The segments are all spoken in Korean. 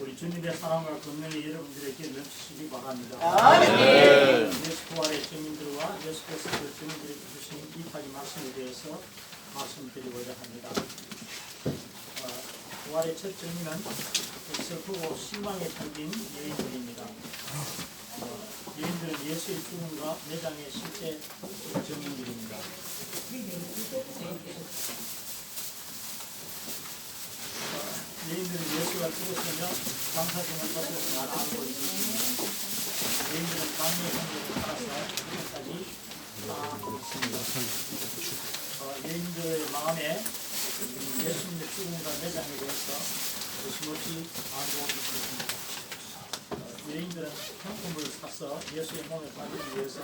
우리 주님의 사랑과 권능이 여러분들에게 넘치시기 바랍니다. 아멘. 예수 부활의 증인들과 예수께서 그 증인들에게 주신 이파리 말씀에 대해서 말씀드리고자 합니다. 부활의 첫 증인은 슬프고 실망에 잠긴 여인들입니다. 여인들은 예수의 죽음과 매장의 실제 증인들입니다. 여인들은 예수가 죽었으며 감사주는 것을 잘 알고 있습니다. 여인들은 강의 현장에 살아서 지금까지 살아가고 있습니다. 여인들의 마음에 예수님의 죽음과 매장에 대해서 의심없이 알고 있습니다. 여인들은 상품을 사서 예수의 몸에 빠지기 위해서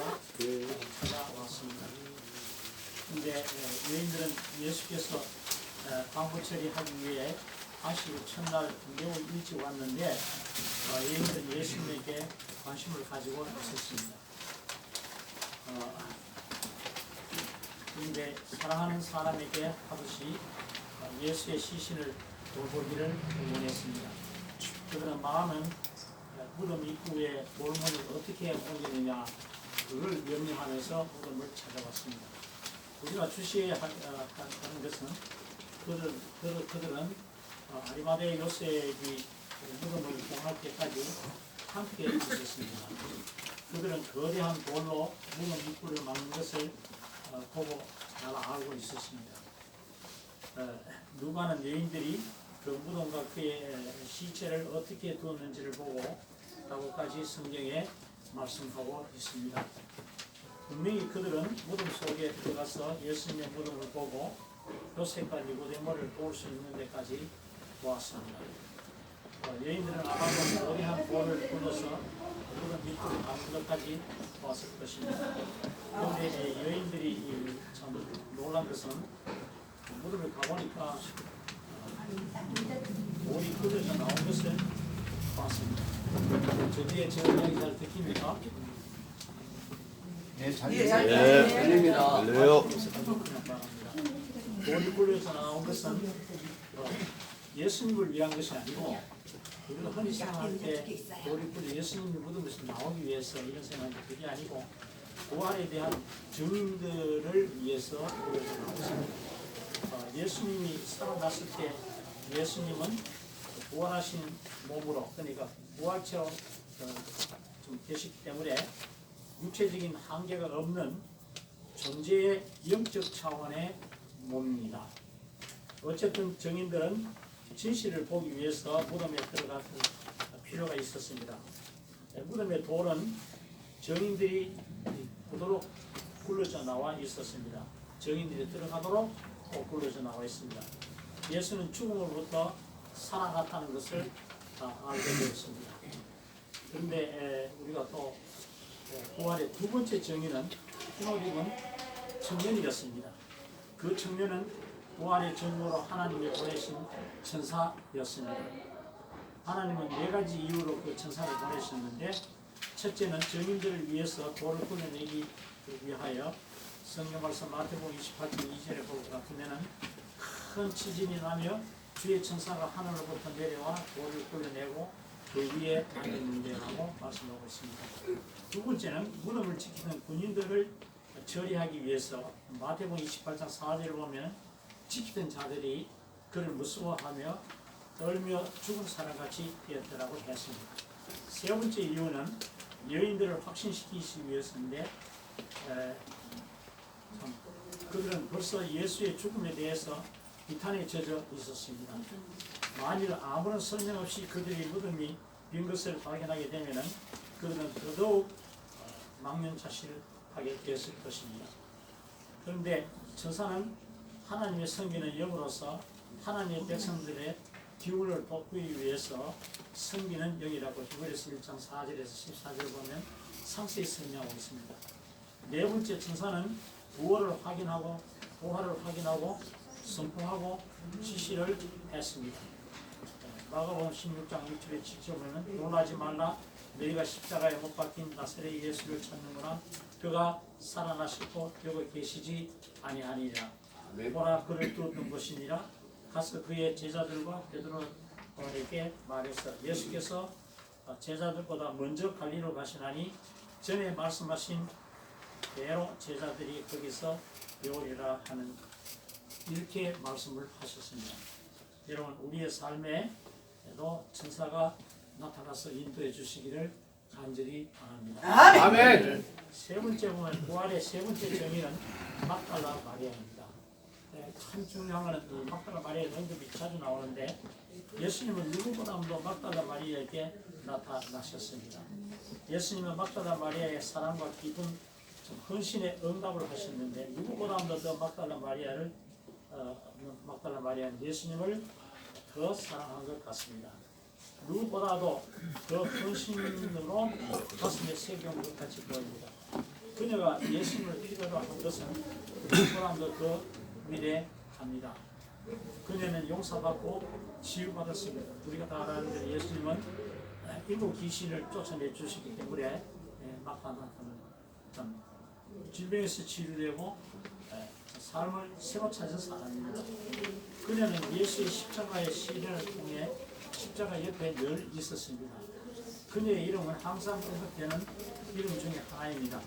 찾아왔습니다. 그런데 여인들은 예수께서 광고 처리하기 위해 다시 첫날 매우 일찍 왔는데 여인들은 예수님에게 관심을 가지고 있었습니다. 그런데 사랑하는 사람에게 하듯이 예수의 시신을 돌보기를 원했습니다. 그들은 마음은 무덤 입구에 돌문을 어떻게 옮기느냐 그걸 염려하면서 무덤을 찾아왔습니다. 우리가 주시해야 하는 것은 그들은 아리마대 요셉이 무덤을 봉할 때까지 함께 있었습니다. 그들은 거대한 돌로 무덤 입구를 막는 것을 보고 잘 알고 있었습니다. 누가는 여인들이 그 무덤과 그의 시체를 어떻게 두었는지를 보고 라고까지 성경에 말씀하고 있습니다. 분명히 그들은 무덤 속에 들어가서 예수님의 무덤을 보고 요셉과 니고데모를 도울 수 있는 데까지 보았습니다. 여인들은 아마도 거대한 돌을 굴러서 무덤 밑으로 가는 것까지 보았을 것입니다. 그런데 여인들이 참 놀란 것은 무덤을 가보니까 돌이 굴려져 나온 것을 봤습니다. 저 뒤에 제 이야기 잘 듣깁니까? 네, 잘 들립니다. 들려요. 돌이 굴려져 나온 것은 예수님을 위한 것이 아니고 우리가 흔히 생각할 때 돌이 굴려 예수님이 무덤에서 나오기 위해서 이런 생각이 그게 아니고 부활에 대한 증인들을 위해서 굴려져 나왔습니다. 예수님이 살아났을 때 예수님은 부활하신 몸으로 그러니까 부활체로 좀 계시기 때문에 육체적인 한계가 없는 존재의 영적 차원의 몸입니다. 어쨌든 증인들은 진실을 보기 위해서 무덤에 들어갈 필요가 있었습니다. 무덤의 돌은 증인들이 보도록 굴러져 나와 있었습니다. 증인들이 들어가도록 굴러져 나와 있습니다. 예수는 죽음으로부터 살아났다는 것을 다 알게 되었습니다. 그런데 우리가 또 부활의 두 번째 증인은 흰옷 입은 청년이었습니다. 그 청년은 부활의 증거로 하나님이 보내신 천사였습니다. 하나님은 네 가지 이유로 그 천사를 보내셨는데 첫째는 증인들을 위해서 돌을 굴려내기 위하여 성경 말씀 마태복음 28장 2절에 볼 것 같으면은 큰 지진이 나며 주의 천사가 하늘로부터 내려와 돌을 굴려내고 그 위에 앉았는데라고 말씀하고 있습니다. 두 번째는 무덤을 지키던 군인들을 처리하기 위해서 마태복음 28장 4절을 보면 지키던 자들이 그를 무서워하며 떨며 죽은 사람같이 되었더라고 했습니다. 세 번째 이유는 여인들을 확신시키기 위해서인데 그들은 벌써 예수의 죽음에 대해서 비탄에 젖어 있었습니다. 만일 아무런 설명 없이 그들의 무덤이 빈 것을 발견하게 되면 그들은 더더욱 망연자실하게 되었을 것입니다. 그런데 천사는 하나님의 섬기는 영으로서 하나님의 백성들의 기운을 돋구기 위해서 섬기는 영이라고 히브리서 1장 4절에서 14절 보면 상세히 설명하고 있습니다. 네 번째 천사는 부활을 확인하고 선포하고 지시를 했습니다. 마가복음 16장 6절에 직접 보면 놀라지 말라 너희가 십자가에 못 박힌 나사렛 예수를 찾는구나 그가 살아나셨고 여기 계시지 아니하니라 보라 그를 두었던 것이니라 가서 그의 제자들과 베드로와 바울에게 말해서 예수께서 제자들보다 먼저 갈릴리로 가시나니 전에 말씀하신 대로 제자들이 거기서 배우리라 하는 이렇게 말씀을 하셨습니다. 여러분 우리의 삶에도 천사가 나타나서 인도해 주시기를 간절히 바랍니다. 아멘. 세 번째 보면 부활의 세 번째 정의는 막달라 마리아입니다. 참 중요한 것은 이 막달라 마리아의 언급이 자주 나오는데 예수님은 누구보다도 막달라 마리아에게 나타나셨습니다. 예수님은 막달라 마리아의 사랑과 기쁨, 헌신의 응답을 하셨는데 누구보다도 더 막달라 마리아는 예수님을 더 사랑한 것 같습니다. 누구보다도 더 헌신으로 가슴에 새겨온 것 같이 보입니다. 그녀가 예수님을 필요로 한 것은 누구보다도 더 위대합니다. 그녀는 용서받고 치유받았습니다. 우리가 다 아는 대로 예수님은 일곱 귀신을 쫓아내 주시기 때문에 막다는 질병에서 치유되고 삶을 새로 찾은 사람입니다. 그녀는 예수의 십자가의 시련을 통해 십자가 옆에 늘 있었습니다. 그녀의 이름은 항상 언급되는 이름 중에 하나입니다.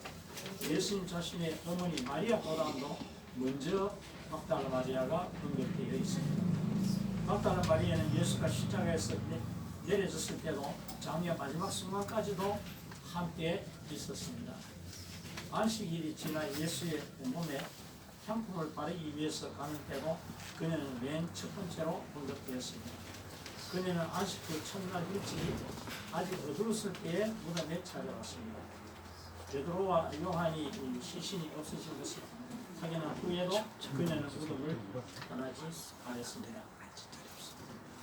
예수님 자신의 어머니 마리아보다도 먼저 막달라 마리아가 언급되어 있습니다. 막달라 마리아는 예수가 십자가에서 내려졌을 때도 장례 마지막 순간까지도 함께 있었습니다. 안식일이 지나 예수의 몸에 향품을 바르기 위해서 가는 때도 그녀는 맨 첫 번째로 언급되었습니다. 그녀는 안식 후 첫날 일찍이 아직 어두웠을 때에 무덤에 찾아왔습니다. 베드로와 요한이 시신이 없어진 것을 확인한 후에도 그녀는 무덤을 떠나지 않았습니다.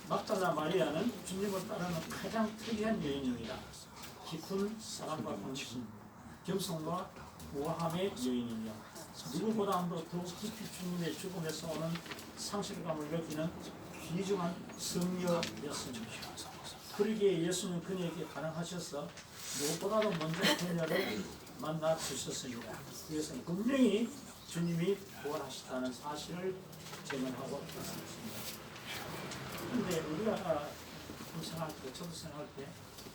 막달라 마리아는 주님을 따르는 가장 특이한 여인입니다. 깊은 사랑과 헌신, 겸손과 우아함의 여인이며 누구보다도 더욱 깊이 주님의 죽음에서 오는 상실감을 느끼는 귀중한 성녀였습니다. 그러기에 예수는 그녀에게 가능하셔서 무엇보다도 먼저 그녀를 만나 주셨습니다. 그래서 분명히 주님이 부활하시다는 사실을 증언하고 있습니다. 그런데 우리가 생각할 때, 저도 생각할 때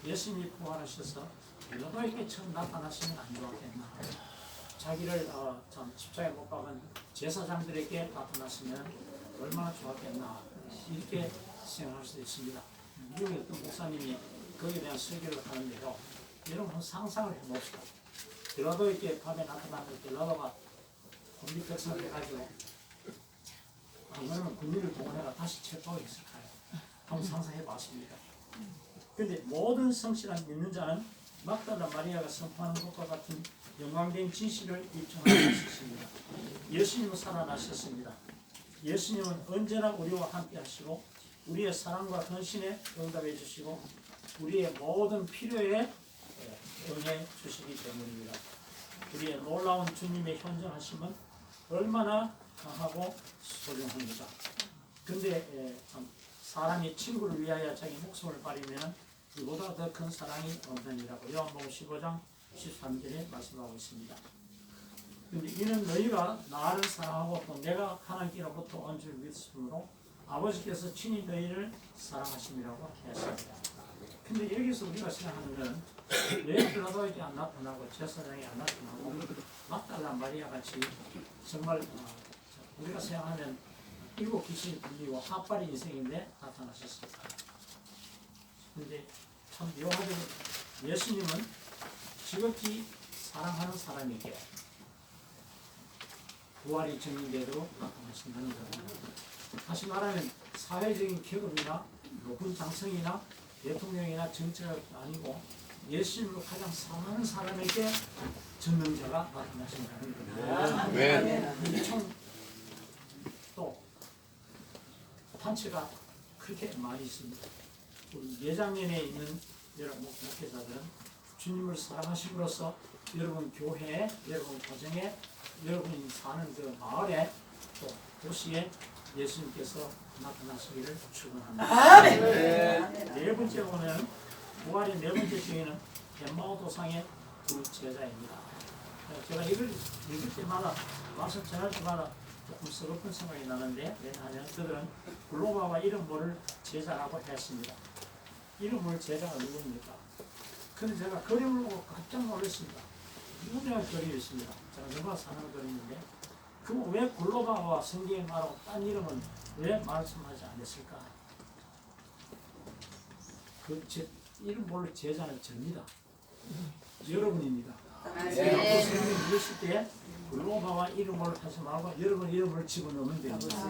예수님이 부활하셔서 빌라도에게 처음 나타나시면 안 좋았겠나. 자기를 참 십자가에 못 박은 제사장들에게 나타났으면 얼마나 좋았겠나 이렇게 생각할 수 있습니다. 미국의 어떤 목사님이 거기에 대한 설교를 하는데요. 여러분 상상을 해봅시다. 빌라도에게 밤에 나타나는 빌라도가 군비백성을 해가지고 안 그러면 군인을 동원해가 다시 체포하고 있을까요? 한번 상상해봤습니다. 그런데 모든 성실한 믿는 자는 막달라 마리아가 선포하는 것과 같은 영광된 진실을 입증할 수 있습니다. 예수님은 살아나셨습니다. 예수님은 언제나 우리와 함께 하시고 우리의 사랑과 헌신에 응답해 주시고 우리의 모든 필요에 응해 주시기 때문입니다. 우리의 놀라운 주님의 현존하심은 얼마나 강하고 소중합니다. 근데 사람이 친구를 위하여 자기 목숨을 버리면 이보다 더 큰 사랑이 없느니라고 요한복음 15장 13절에 말씀하고 있습니다. 근데 이는 너희가 나를 사랑하고 또 내가 하나님께로부터 온 줄 믿음으로 아버지께서 친히 너희를 사랑하심이라고 했습니다. 근데 여기서 우리가 생각하는 건 왜 빌라도에게 안 나타나고 제사장이 안 나타나고 막달라 마리아 같이 정말 우리가 생각하면 일곱 귀신이 들리고 핫바리 인생인데 나타나셨습니다. 근데 참 묘하게 예수님은 지극히 사랑하는 사람에게 부활이 증명되도록 나타나신다는 겁니다. 다시 말하면 사회적인 계급이나 높은 장성이나 대통령이나 정치가 아니고 예수님을 가장 사랑하는 사람에게 전능자가 나타나신다는 겁니다. 네. 또 단체가 그렇게 많이 있습니다. 우리 예장년에 있는 여러분 목회자들은 주님을 사랑하심으로써 여러분 교회에, 여러분 가정에, 여러분이 사는 그 마을에 또 도시에 예수님께서 나타나시기를 축원합니다. 네 번째 보면 부활의 네 번째 주인은 엠마오 도상의 두 제자입니다. 제가 이걸 읽을 때마다 와서 전할 때마다 조금 서글픈 생각이 나는데 왜냐하면 그들은 글로바와 이름을 제작하고 했습니다. 이름을 제작한 누구입니까? 근데 제가 그림을 보고 깜짝 놀랐습니다. 유명한 그림이 있습니다. 제가 너무나 사는 그림인데 그럼 왜 글로바와 성경에 말하고 딴 이름은 왜 말씀하지 않았을까? 이름을 제작한 접니다. 여러분입니다. 네. 성경을 읽으실 때 글로바와 이름을 하지 말고 여러분 이름을 집어넣으면 됩니다.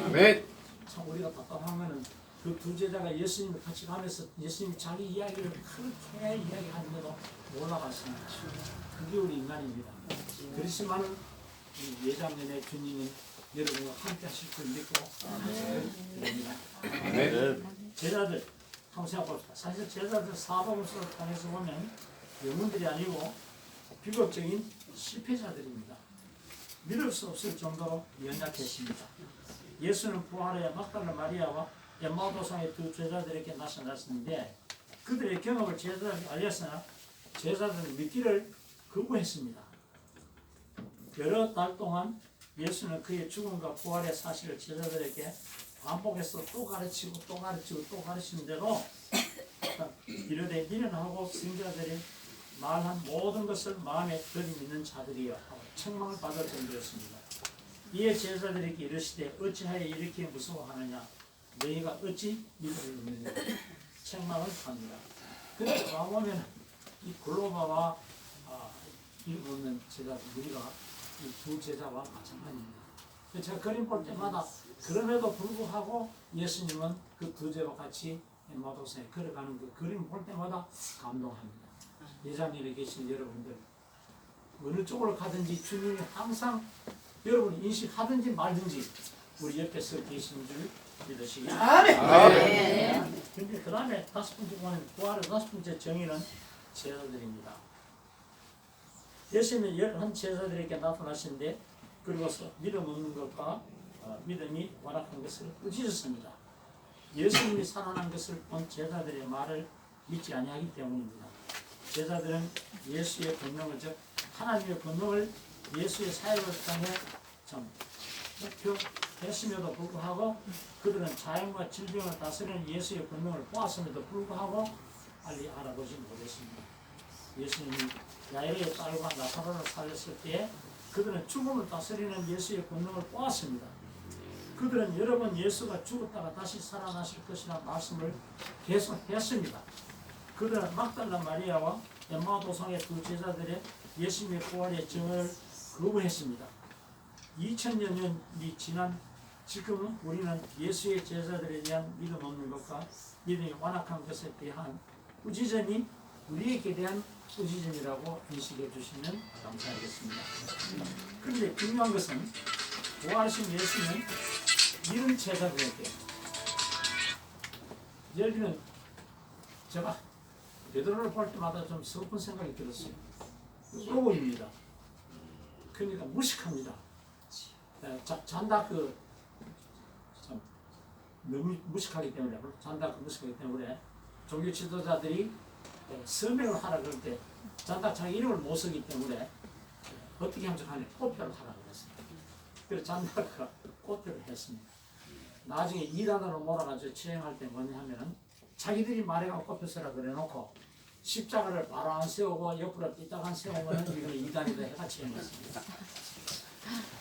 아멘. 참 우리가 답답하면은 그 두 제자가 예수님을 같이 가면서 예수님이 자기 이야기를 그렇게 이야기하는데도 몰라봤습니다. 그게 우리 인간입니다. 그렇지만은 이 예자면의 주님은 여러분과 함께 하실 줄 믿고 드립니다. 아멘. 제자들 한번 생각해봅시다. 사실 제자들 사복음서를 통해서 보면 영웅들이 아니고 비극적인 실패자들입니다. 믿을 수 없을 정도로 연약했습니다. 예수는 부활해 막달라 마리아와 엠마오 도상의 두 제자들에게 나타났는데 그들의 경험을 제자들에게 알렸으나 제자들은 믿기를 거부했습니다. 여러 달 동안 예수는 그의 죽음과 부활의 사실을 제자들에게 반복해서 또 가르치고 또 가르치고 또 가르치는데도 이르되 미련하고 승자들이 말한 모든 것을 마음에 들이미는 자들이여 하고 책망을 받을 정도였습니다. 이에 제자들에게 이르시되 어찌하여 이렇게 무서워하느냐 너희가 어찌 믿음을 없느냐 책망을 합니다. 그런데 보면 이 글로바와 이름 없는 제자 우리가 이 두 제자와 마찬가지입니다. 제가 그림 볼 때마다 그럼에도 불구하고 예수님은 그 두 제와 같이 엠마오도상에 걸어가는 그 그림 볼 때마다 감동합니다. 예장일에 계신 여러분들 어느 쪽으로 가든지 주님이 항상 여러분이 인식하든지 말든지 우리 옆에서 계신 줄 믿으시기 바랍니다. 그런데 그 다음에 다섯 번째 보면 부활의 다섯 번째 정의는 제자들입니다. 예수님은 11 제자들에게 나타나시는데 그리고서 믿음 없는 것과 믿음이 완악한 것을 꾸짖었습니다. 예수님이 살아난 것을 본 제자들의 말을 믿지 아니하기 때문입니다. 제자들은 예수의 권능을 즉 하나님의 권능을 예수의 사역을 통해 참 목표했음에도 불구하고 그들은 자연과 질병을 다스리는 예수의 권능을 보았음에도 불구하고 빨리 알아보지 못했습니다. 예수님이 야이로의 딸과 나사로를 살렸을 때 그들은 죽음을 다스리는 예수의 권능을 보았습니다. 그들은 여러 번 예수가 죽었다가 다시 살아나실 것이라는 말씀을 계속했습니다. 그들은 막달라 마리아와 엠마오 도상의 두 제자들의 예수님의 부활의 증언을 거부했습니다. 2000년이 지난 지금은 우리는 예수의 제자들에 대한 믿음 없는 것과 믿음이 완악한 것에 대한 꾸짖음이 우리에게 대한 꾸짖음이라고 인식해 주시면 감사하겠습니다. 그런데 중요한 것은 부활하신 예수는 이런 제자들에게 예를 들면 제가 베드로를 볼 때마다 좀 슬픈 생각이 들었어요. 로봇입니다. 그러니까 무식합니다. 잔다 참 너무 무식하기 때문에 잔다 무식하기 때문에 종교 지도자들이 서명을 하라 그럴 때 잔다 자기 이름을 못 쓰기 때문에 어떻게 하면 좋겠냐 꽃표를 하라고 했습니다. 그래서 잔다가 꽃표를 했습니다. 나중에 2단으로 몰아가지고 처형할 때 뭐냐 하면은 자기들이 말해가 꽃표 쓰라 그래놓고 십자가를 바로 안 세우고 옆으로 삐딱한 세우면 이거 2단이다 해가 처형했습니다.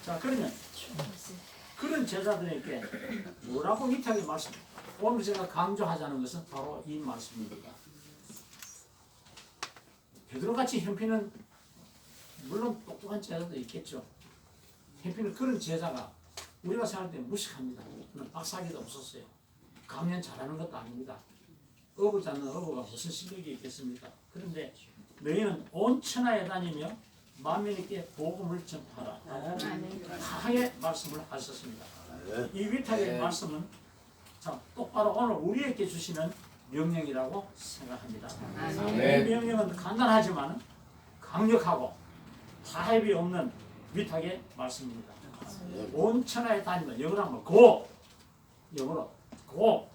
자 그러면 그런 제자들에게 뭐라고 위태하게 말씀 오늘 제가 강조하자는 것은 바로 이 말씀입니다. 베드로같이 형편은 물론 똑똑한 제자도 있겠죠. 형편은 그런 제자가 우리가 생각할 때 무식합니다. 박사기도 없었어요. 강연 잘하는 것도 아닙니다. 어부지 않는 어부가 무슨 실력이 있겠습니까? 그런데 너희는 온 천하에 다니며 만민에게 복음을 전파하라. 강하게 말씀을 하셨습니다. 이 위탁의 말씀은 참 똑바로 오늘 우리에게 주시는 명령이라고 생각합니다. 이 명령은 간단하지만 강력하고 타협이 없는 위탁의 말씀입니다. 온 천하에 다니며 영어로 하면 고! 영어로 고!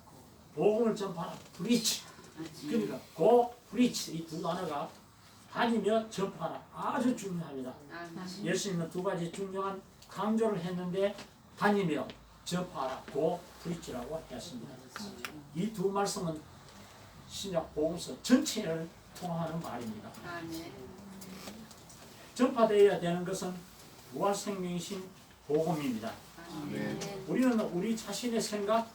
복음을 전파하라. preach. 그러니까 고, preach 이 두 단어가 다니며 전파하라. 아주 중요합니다. 예수님은 두 가지 중요한 강조를 했는데 다니며 전파하라 고 프리치라고 했습니다. 이 두 말씀은 신약 복음서 전체를 통하는 말입니다. 전파되어야 되는 것은 부활 생명이신 복음입니다. 우리는 우리 자신의 생각,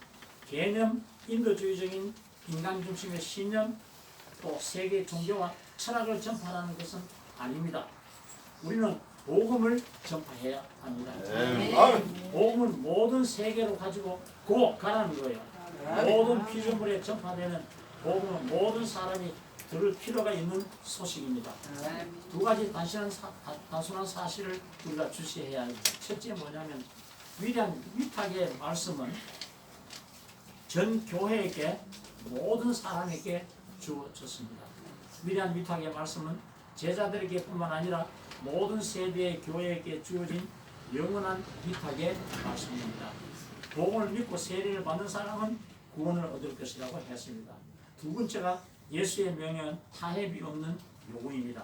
개념, 인도주의적인 인간 중심의 신념, 또 세계 종교와 철학을 전파하는 것은 아닙니다. 우리는 복음을 전파해야 합니다. 복음은 모든 세계로 가지고 가라는 거예요. 모든 피조물에 전파되는 복음은 모든 사람이 들을 필요가 있는 소식입니다. 두 가지 단순한 사실을 우리가 주시해야 합니다. 첫째 뭐냐면 위대한 위탁의 말씀은 전 교회에게 모든 사람에게 주어졌습니다. 위대한 위탁의 말씀은 제자들에게 뿐만 아니라 모든 세대의 교회에게 주어진 영원한 위탁의 말씀입니다. 복음을 믿고 세례를 받는 사람은 구원을 얻을 것이라고 했습니다. 두 번째가 예수의 명령은 타협이 없는 요구입니다.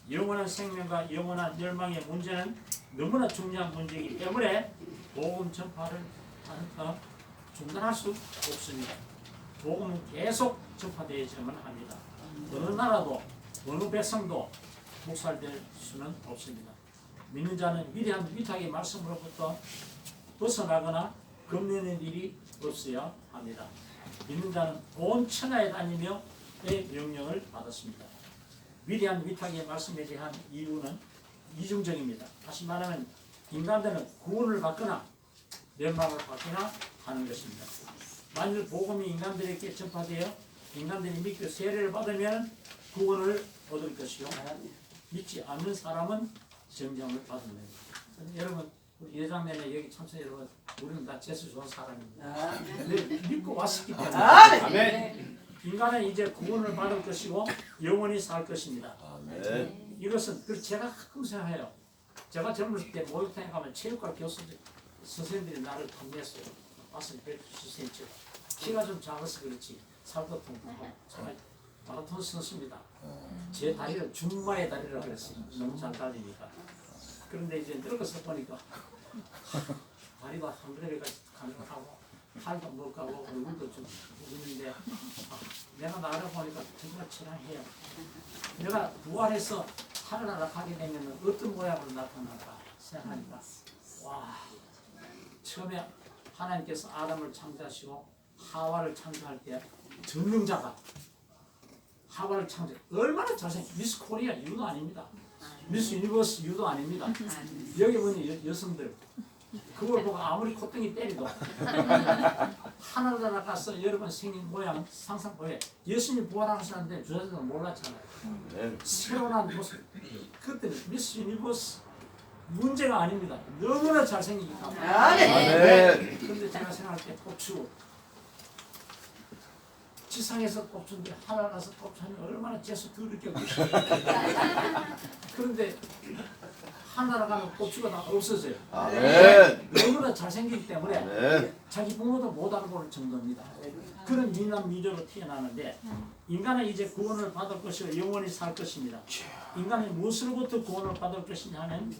영원한 생명과 영원한 멸망의 문제는 너무나 중요한 문제이기 때문에 복음 전파를 중단할 수 없습니다. 복음은 계속 전파되어야만 합니다. 어느 나라도 어느 백성도 독살될 수는 없습니다. 믿는 자는 위대한 위탁의 말씀으로부터 벗어나거나 겁내는 일이 없어야 합니다. 믿는 자는 온 천하에 다니며 의 명령을 받았습니다. 위대한 위탁의 말씀에 대한 이유는 이중적입니다. 다시 말하면 인간들은 구원을 받거나 멸망을 받거나 하는 것입니다. 만일 복음이 인간들에게 전파되어 인간들이 믿고 세례를 받으면 구원을 얻을 것이요 믿지 않는 사람은 정죄함을 받는 겁니다. 여러분 우리 예장내내 여기 참석 여러분 우리는 다 재수 좋은 사람입니다. 믿고 왔었기 때문에 아멘. 인간은 이제 구원을 받을 것이고 영원히 살 것입니다. 이것은 제가 가끔 생각해요. 제가 젊을 때 목욕탕에 가면 체육과 교수들 선생님들이 나를 탐냈어요. 봤을 때 170cm 키가 좀 작아서 그렇지 살도 통통하고 정말 마라톤 선수입니다. 제 다리를 중마의 다리라고 그랬어요. 너무 잘 달리니까. 그런데 이제 늙어서 보니까 다리가 한 그레비까지 가능하고 팔도 못 가고 얼굴도 좀 부었는데 내가 나를 보니까 정말 친해해요. 내가 부활해서 하늘나라 가게 되면 어떤 모양으로 나타날까 생각하니까 와 처음에 하나님께서 아담을 창조하시고 하와를 창조할 때 전능자가 하와를 창조 얼마나 잘생겨 미스 코리아 이유도 아닙니다. 미스 유니버스 이유도 아닙니다. 여기 보니 여성들 그걸 보고 아무리 콧등이 때리도 하늘나라 가서 여러분 생긴 모양 상상 보여. 예수님 부활하셨는데 주자들은 몰랐잖아요. 새로운 모습. 그때 미스 유니버스 문제가 아닙니다. 너무나 잘생기기 때문에. 그런데 제가 생각할 때 고추 지상에서 꼽는데 하늘 가서 꼽자면 얼마나 재수 더럽게 그런데 하늘나라 가면 꼽추가 다 없어져요. 너무나 잘생기기 때문에 자기 부모도 못 알아볼 정도입니다. 그런 미남 미조로 태어나는데 인간은 이제 구원을 받을 것이고 영원히 살 것입니다. 인간은 무엇으로부터 구원을 받을 것이냐 하면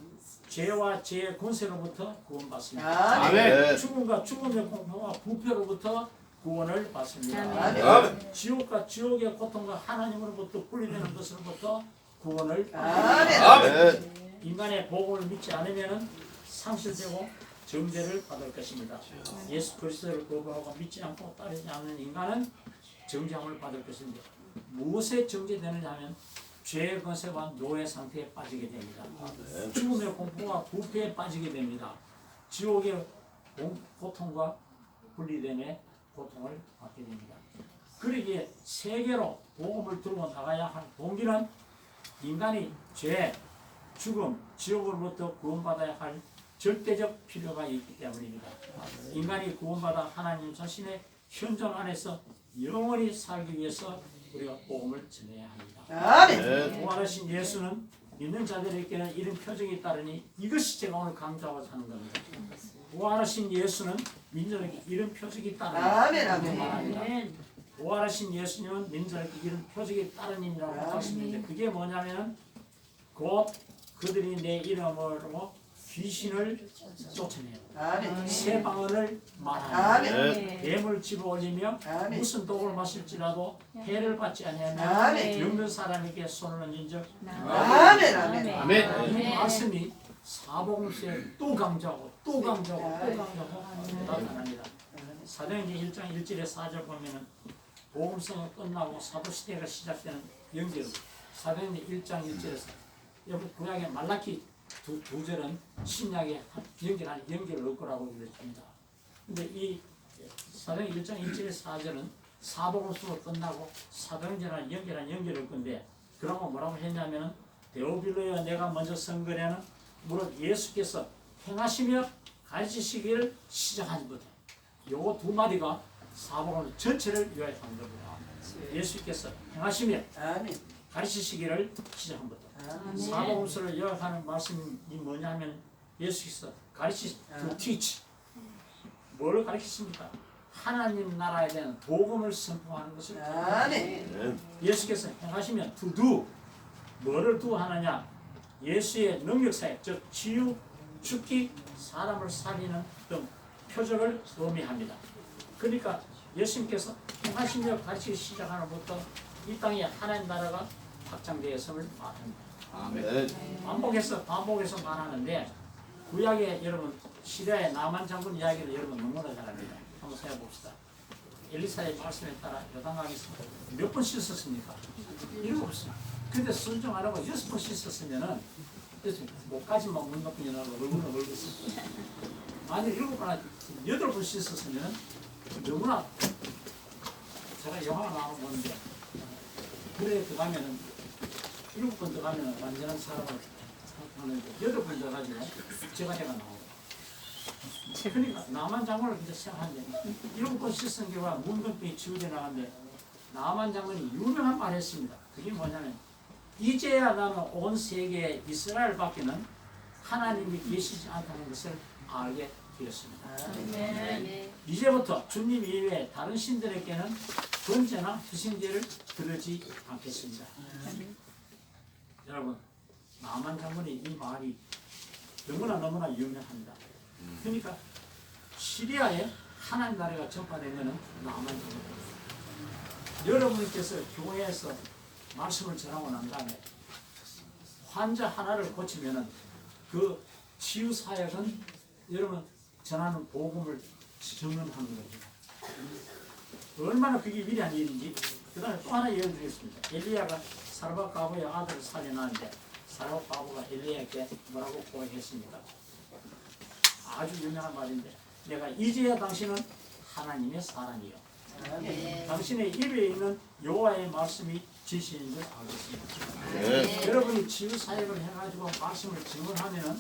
죄와 죄의 권세로부터 구원받습니다. 죽음과 죽음의 공포와 부패로부터 구원을 받습니다. 지옥과 지옥의 고통과 하나님으로부터 분리되는 것으로부터 구원을 받습니다. 인간의 복음을 믿지 않으면 상실되고 정죄를 받을 것입니다. 예수 그리스도를 거부하고 믿지 않고 따르지 않는 인간은 정죄함을 받을 것입니다. 무엇에 정죄되느냐 하면 죄의 권세와 노예 상태에 빠지게 됩니다. 죽음의 공포와 부패에 빠지게 됩니다. 지옥의 고통과 분리됨의 고통을 받게 됩니다. 그러기에 세계로 복음을 들고 나가야 할 동기는 인간이 죄, 죽음, 지옥으로부터 구원받아야 할 절대적 필요가 있기 때문입니다. 인간이 구원받아 하나님 자신의 현존 안에서 영원히 살기 위해서 우리가 복음을 전해야 합니다. 부활하신 예수는 믿는 자들에게는 이런 표적이 따르니 이것이 제가 오늘 강조하고자 하는 겁니다. 부활하신 예수는 민족에게 이런 표적이 따르니 부활하신 예수님은 민족에게 이런 표적이 따르니라고 하시는데 그게 뭐냐면 곧 그들이 내 이름으로 귀신을 쫓아내요. 아멘. 새 방언을 말하며 아멘. 뱀을 집어올리며 아멘. 무슨 독을 마실지라도 해를 받지 아니하며 아멘. 죽는 사람에게 손을 얹은즉 아멘. 아멘. 아멘. 이 말씀이 사복음서에 또 강조하고 또 강조하고 또 강조하고 나타납니다. 사도행전 1장 1절에 4절 보면은 복음서가 끝나고 사도시대가 시작되는 연결, 사도행전 1장 1절에서 여기 구약의 말라키 두 절은 신약의 연결을 얻고라고 그랬습니다. 근데 이 사도행전 1장 1절에 4절은 사복음서가 끝나고 사도행전이랑 연결을 건데 그러면 뭐라고 했냐면은 데오빌로야 내가 먼저 선거냐는 무릇 예수께서 행하시며 가르치시기를 시작한 것. 요거 두 마디가 사복음서 전체를 요약한 겁니다. 예수께서 행하시며 아멘. 가르치시기를 시작한 것. 사복음서를 요약하는 말씀이 뭐냐 하면 예수께서 teach. 뭘 가르치십니까? 하나님 나라에 대한 복음을 선포하는 것을 아멘. 예수께서 행하시면 to do. 뭐를 do 하느냐? 예수의 능력사역, 즉 치유, 죽기, 사람을 살리는 등 표적을 의미합니다. 그러니까 예수님께서 행하시며 가르치기 시작하는 것부터 이 땅에 하나님 나라가 확장되었음을 말합니다. 아멘. 반복해서 말하는데 구약에 여러분 시리아의 나만 장군 이야기를 여러분 너무나 잘 압니다. 한번 생각해 봅시다. 엘리사의 말씀에 따라 요단강에서 몇 번 씻었습니까? 7번. 근데 순종 안 하고 6번 씻었으면은 목까지만 문 높은 연하고 얼굴은 얼굴었어. 만약 7번, 8번 씻었으면은 너무나 제가 영화가 나오는 건데 불에 들어가면은 7번 들어가면은 완전한 사람을 하는데 8번 들어가지고 제가리가 나오고. 그러니까 나만 장군을 이제 시작하는데 7번 씻은 게와 문건병이 치유돼 나가는데 나만 장군이 유명한 말을 했습니다. 그게 뭐냐면 이제야 나는 온 세계에 이스라엘 밖에는 하나님이 계시지 않다는 것을 알게 되었습니다. 이제부터 주님 이외에 다른 신들에게는 번제나 희생제를 드리지 않겠습니다. 여러분 나만 장군의 이 말이 너무나 유명합니다. 그러니까 시리아에 하나님 나라가 전파된 것은 나만 장군입니다. 여러분께서 교회에서 말씀을 전하고 난 다음에 환자 하나를 고치면은 그 치유 사역은 여러분 전하는 복음을 증언하는 겁니다. 얼마나 그게 위대한 일인지. 그 다음에 또 하나 예를 드리겠습니다. 엘리야가 사르밧 과부의 아들을 살려놨는데 사르밧 과부가 엘리야에게 뭐라고 고백했습니까? 아주 유명한 말인데 내가 이제야 당신은 하나님의 사람이요 당신의 입에 있는 여호와의 말씀이 진실인 줄 알겠습니다. 여러분이 치유 사역을 해가지고 말씀을 증언하면은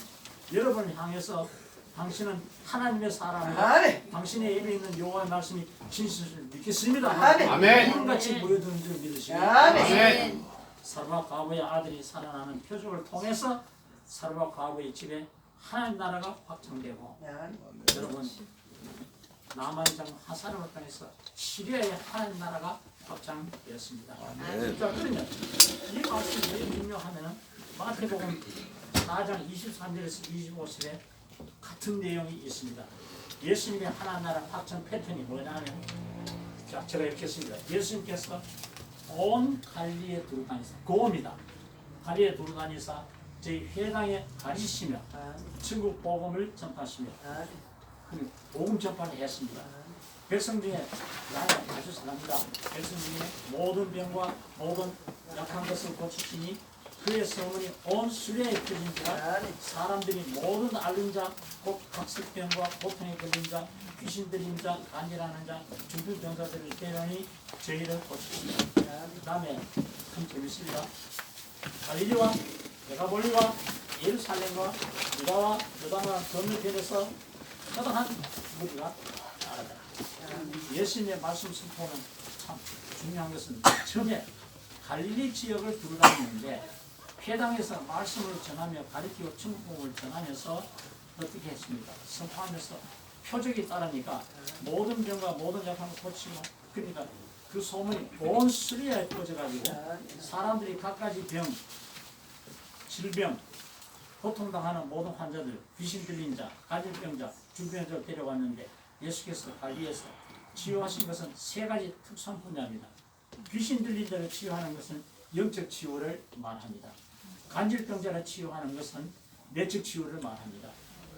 여러분을 향해서 당신은 하나님의 사람이고 당신의 입에 있는 여호와의 말씀이 진실인 줄 믿겠습니다. 아멘. 같이 모여드는 줄 믿으시고 사르밧 과부의 아들이 살아나는 표적을 통해서 사르밧 과부의 집에 하나님 나라가 확장되고 여러분 남한장 하사름을 통해서 시리아의 하나님 나라가 확장되었습니다. 자 그러면 이 말씀이 왜 유명하면은 마태복음 4장 23절에서 25절에 같은 내용이 있습니다. 예수님의 하나님 나라 확장 패턴이 뭐냐면 자 제가 읽겠습니다. 예수님께서 온 갈리에 두루 다니사 고입니다. 갈리에 두루 다니사 저희 회당에 가르치시며 천국 복음을 전파하시며 복음 전파를 했습니다. 백성 중에 나이가 아주 잘합니다. 백성 중에 모든 병과 모든 약한 것을 고치시니 그의 소문이 온 수레에 퍼진지라 사람들이 모든 앓는 자, 곧 각색병과 고통에 걸린 자, 귀신 들린 자, 간질하는 자, 중풍 병자들을 데려니 저희를 고치십니다. 그 다음에 참 재밌습니다. 갈릴리와 데가볼리와 예루살렘과 유다와 요단과 건너편에서 허다한 무리가 따르더라. 예수님의 말씀 선포는 참 중요한 것은 처음에 갈릴리 지역을 둘러다니는데 회당에서 말씀을 전하며 가르치고 천국복음을 전하면서 어떻게 했습니까? 선포하면서 표적이 따르니까 모든 병과 모든 약함을 고치고 그러니까 그 소문이 온 수리아에 퍼져가지고 사람들이 갖가지 병, 질병, 고통당하는 모든 환자들, 귀신 들린 자, 간질병자, 중병자를 데려왔는데 예수께서 관리해서 치유하신 것은 세 가지 특수한 분야입니다. 귀신 들린 자를 치유하는 것은 영적 치유를 말합니다. 간질병자를 치유하는 것은 내적 치유를 말합니다.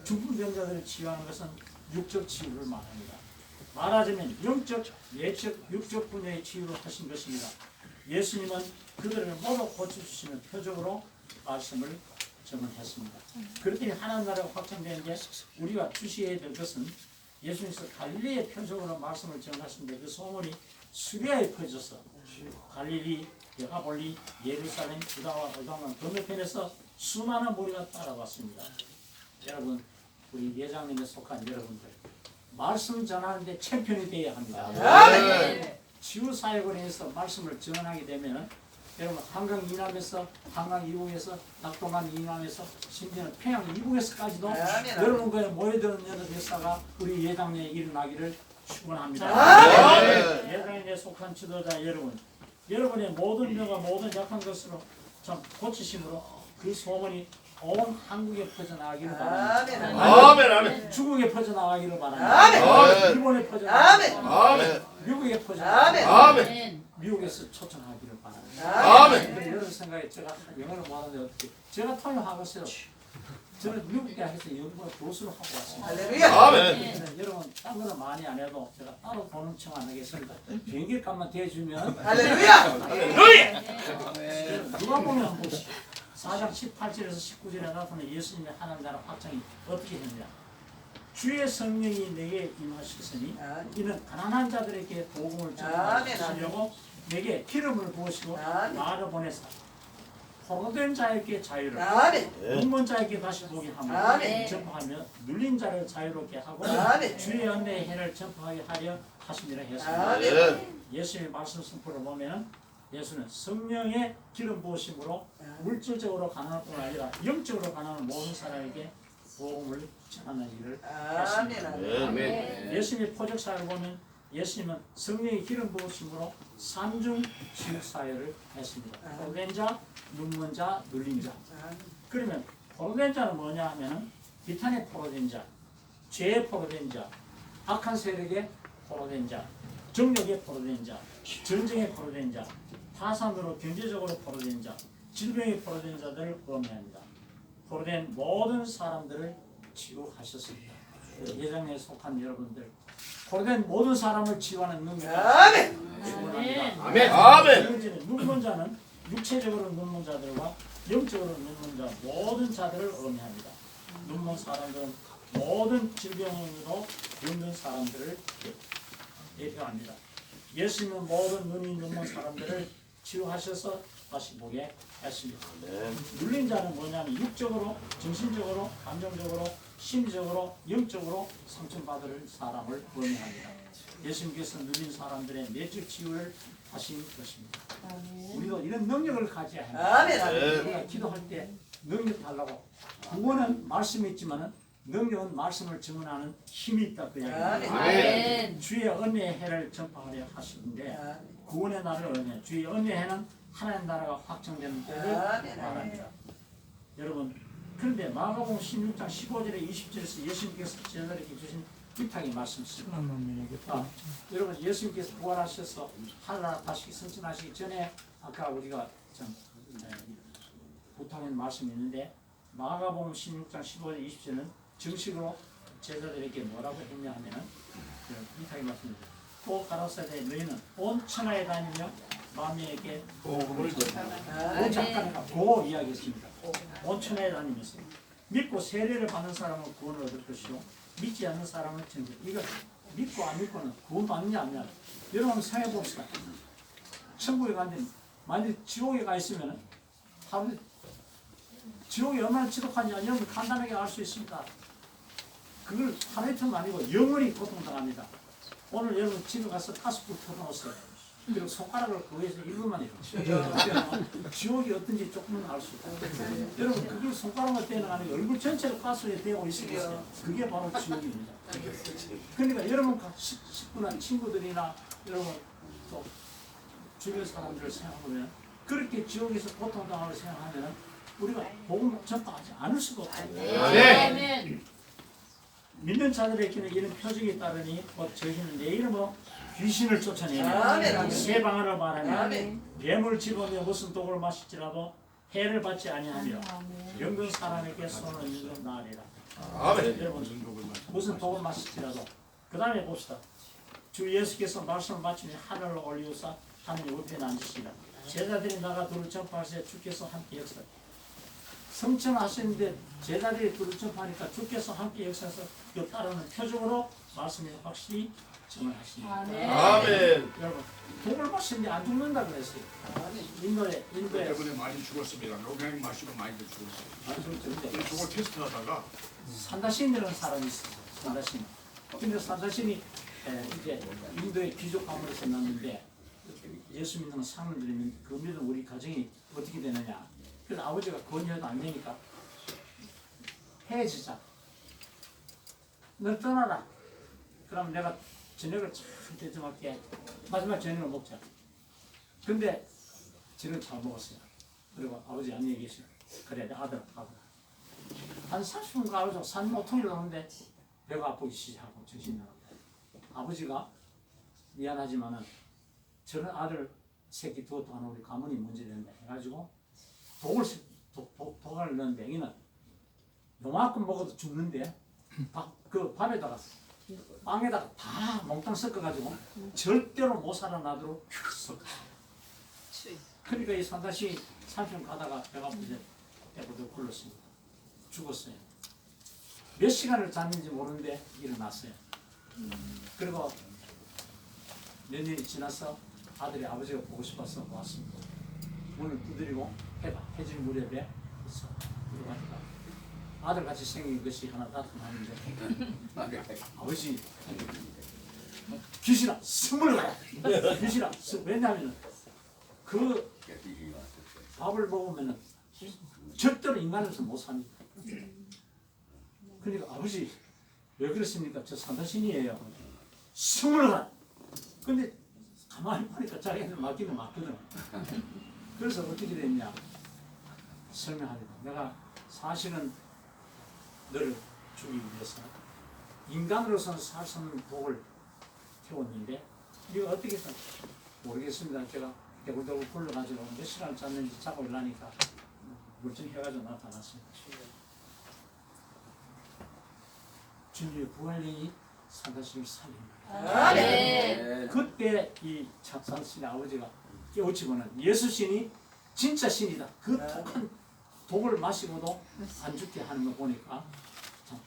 중풍병자들을 치유하는 것은 육적 치유를 말합니다. 말하자면 영적, 내적, 육적 분야의 치유를 하신 것입니다. 예수님은 그들을 모두 고쳐주시는 표적으로 말씀을 전언했습니다. 그렇게 하나님 나라가 확정되는 게 우리가 주시해야 될 것은 예수님께서 갈릴리의 표적으로 말씀을 전하신데 그 소문이 수리아에 퍼져서 갈릴리, 데가볼리, 예루살렘, 유다와 요단강 건너편에서 수많은 무리가 따라왔습니다. 여러분, 우리 예장님에 속한 여러분들 말씀 전하는데 챔피언이 되어야 합니다. 아멘. 치유 사역을 해서 말씀을 전하게 되면은 여러분 한강 이남에서 한강 이북에서 낙동강 이남에서 심지어는 평양 이북에서까지도 아멘. 여러분 거에 모여드는 여러 역사가 우리 예당내에 일어나기를 축원합니다. 아멘. 예당내에 속한 지도자 여러분, 여러분의 모든 병과 모든 약한 것으로 참 고치심으로 그 소문이 온 한국에 퍼져나가기를 바랍니다. 아멘. 아멘. 아멘. 중국에 퍼져나가기를 바랍니다. 아멘. 일본에 퍼져나가기를 아멘. 바랍니다. 아멘. 미국에 퍼져나가기를 아멘. 아멘. 미국에서 초청하기를 바랍니다. 아멘. 근데 여러분 생각에 제가 영어를 못하는데 어떻게 제가 통역하고 있어요. 저는 미국 대학에서 영어 교수를 하고 왔습니다. 할렐루야. 아멘. 근데 여러분 딴 거는 많이 안 해도 제가 따로 보는 청 안 하겠습니다. 비행기 값만 대주면 할렐루야. 누가 보면 한 번씩 4장 18절에서 19절에 나타나는 예수님의 하나님 나라 확장이 어떻게 했느냐. 주의 성령이 내게 임하셨으니 이는 가난한 자들에게 복음을 전하시려고 내게 기름을 부으시고 나를 보내사 포로된 자에게 자유를 아멘. 눈먼 자에게 다시 보게 하며 아멘. 전파하며 눌린 자를 자유롭게 하고 아멘. 주의 은혜의 해를 전파하게 하려 하심이라 했습니다. 아멘. 예수님의 말씀 선포를 보면 예수는 성령의 기름 부으심으로 물질적으로 가난할 뿐 아니라 영적으로 가난한 모든 사람에게 복음을 전하는 일을 아멘. 했습니다. 아멘. 예수님의 포적사를 보면 예수님은 성령의 기름 부으심으로 삼중 치유 사역을 했습니다. 포로된 자, 눈먼 자, 눌린 자. 그러면 포로된 자는 뭐냐 하면은 비탄에 포로된 자, 죄에 포로된 자, 악한 세력에 포로된 자, 정력에 포로된 자, 전쟁에 포로된 자, 타산으로 경제적으로 포로된 자, 질병에 포로된 자들을 의미합니다. 포로된 모든 사람들을 치유하셨습니다. 예정에 속한 여러분들, 포로된 모든 사람을 치유하는 능력을 아멘. 축원합니다. 아멘. 아멘. 눈먼 자는 육체적으로 눈먼 자들과 영적으로 눈먼 자 모든 자들을 의미합니다. 눈먼 사람들은 모든 질병으로 병든 사람들을 대표합니다. 예수님은 모든 눈이 눈먼 사람들을 치유하셔서 다시 보게 했습니다. 눌린 자는 뭐냐면 육적으로, 정신적으로, 감정적으로, 심리적으로, 영적으로 상처받을 사람을 의미합니다. 예수님께서 눌린 사람들의 내적 치유를 하신 것입니다. 우리도 이런 능력을 가져야 합니다. 아멘. 아멘. 우리가 기도할 때 능력 달라고. 구원은 말씀이 있지만은 능력은 말씀을 증언하는 힘이 있다 그 이야기입니다. 아멘. 주의 은혜의 해를 전파하려 하시는데 구원의 날을 의미해 주의 은혜의 해는 하나님 나라가 확정되는 때를 말합니다. 여러분, 그런데 마가복음 16장 15절에 20절에서 예수님께서 제자들에게 주신 부탁의 말씀입니다. 여러분, 예수님께서 부활하셔서 하늘나라 다시 승천하시기 전에 아까 우리가 좀 부탁의 말씀이 있는데 마가복음 16장 15절 20절은 정식으로 제자들에게 뭐라고 했냐 하면은 부탁의 말씀입니다. 또 가라사대 너희는 온 천하에 다니며 만민에게 복음을 전하라. 잠깐 고 이야기했습니다. 온 천하에 다니면서 믿고 세례를 받는 사람은 구원을 얻을 것이요 믿지 않는 사람은 천국. 이거 믿고 안 믿고는 구원 받느냐 안 받느냐. 여러분 생각해 봅시다. 천국에 간데 만약 지옥에 가 있으면 하루 지옥이 얼마나 지독한지 여러분 간단하게 알 수 있습니다. 그걸 하루 이틀 아니고 영원히 고통당합니다. 오늘 여러분 집에 가서 가스불 켜놓으세요. 그리고 손가락을 거기에서 1분만 해요. 지옥이 어떤지 조금은 알 수 있다. 여러분 그걸 손가락을 떼는 아니고 얼굴 전체를 가스에 대고 있으겠어요. 그게 바로 지옥입니다. 그러니까 여러분 식구나 친구들이나 여러분 또 주변 사람들을 생각하면 그렇게 지옥에서 고통당하고 생각하면 우리가 복음 전파하지 않을 수가 없어요. 아멘. 믿는 자들에게는 이런 표적이 따르니 곧 저희는 내 이름으로 귀신을 쫓아내며 아멘. 새 방언을 말하며 아멘. 뱀을 집으며 무슨 독을 마실지라도 해를 받지 아니하며 병든 사람에게 손을 얹는 나으리라. 여러분 무슨 독을 마실지라도 그 다음에 봅시다. 주 예수께서 말씀을 마치며 하늘로 올리우사 하느님 우편에 앉으시라. 제자들이 나가 두루 전파하시되 주께서 함께 역사. 성천하시는데 제자들이 두루 전파하니까 주께서 함께 역사해서 그 따르는 표적으로 말씀을 확실히 증언하십니다. 아멘. 여러분 독을 마시는데 안 죽는다 그랬어요. 인도에 때문에 많이 죽었습니다. 용량 마시고 많이 죽었어요. 안 죽는데 저걸 테스트하다가 산다신이라는 사람이 있어요. 산다신. 근데 산다신이 이제 인도의 귀족 가문에서 났는데 예수 믿는 상인들이면 그 믿음 우리 가정이 어떻게 되느냐. 그래서 아버지가 권유해도 안 되니까 헤어지자. 너 떠나라. 그럼 내가 저녁을 참 대접할게. 마지막 저녁을 먹자. 근데 저녁 잘 먹었어요. 그리고 아버지 안녕히 계세요. 그래 내 아들 가고. 한 30분 가서 산 모퉁이를 오는데 배가 아프기 시작하고 정신이 나갑니다. 아버지가 미안하지만은 저는 아들 새끼 두었다 하는 우리 가문이 문제된다 해가지고 독을 넣는데 여기는 요만큼 먹어도 죽는데 그 밥에다가 빵에다가 다 몽땅 섞어가지고 절대로 못 살아나도록 섞어. 그러니까 이 산다시 30분 가다가 배가 아프지 배고도 굴렀습니다. 죽었어요. 몇 시간을 잤는지 모르는데 일어났어요. 그리고 몇 년이 지나서 아들이 아버지가 보고 싶어서 왔습니다. 문을 두드리고 해봐. 해질 무렵에 있어. 들어가니까 아들같이 생긴 것이 하나 나타나는데 아버지 귀신아 스물 가라. 귀신아 왜냐하면 그 밥을 먹으면 절대로 인간으로서 못 삽니다. 그러니까 아버지 왜 그랬습니까? 저 산다신이에요. 스물 가라. 근데 가만히 보니까 자기는 맞기는 맞거든. 그래서 어떻게 됐냐 설명합니다. 내가 사실은 너를 죽이기 위해서 인간으로서는 살 수 없는 독을 태웠는데 이거 어떻게 해서 모르겠습니다. 제가 대굴대굴 굴러가지고 몇 시간을 잤는지 자고 일어나니까 물증해가지고 나타났습니다. 주님의 부활령이 산다신을 살립니다. 아멘. 그때 이 산다신의 아버지가 깨우치고는 예수신이 진짜 신이다. 그 독한 독을 마시고도 안 죽게 하는 거 보니까 참,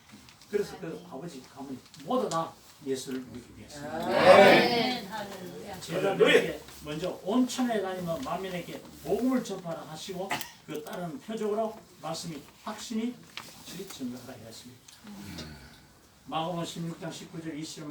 그래서 그 아버지 가문이 모두 다 예수를 믿게 되었습니다. 제자들에게 먼저 온천에 다니며 만민에게 복음을 전파하라 하시고 그 따르는 표적으로 말씀이 확실히 증거하라 하였습니다. 마가복음 16장 19절 20절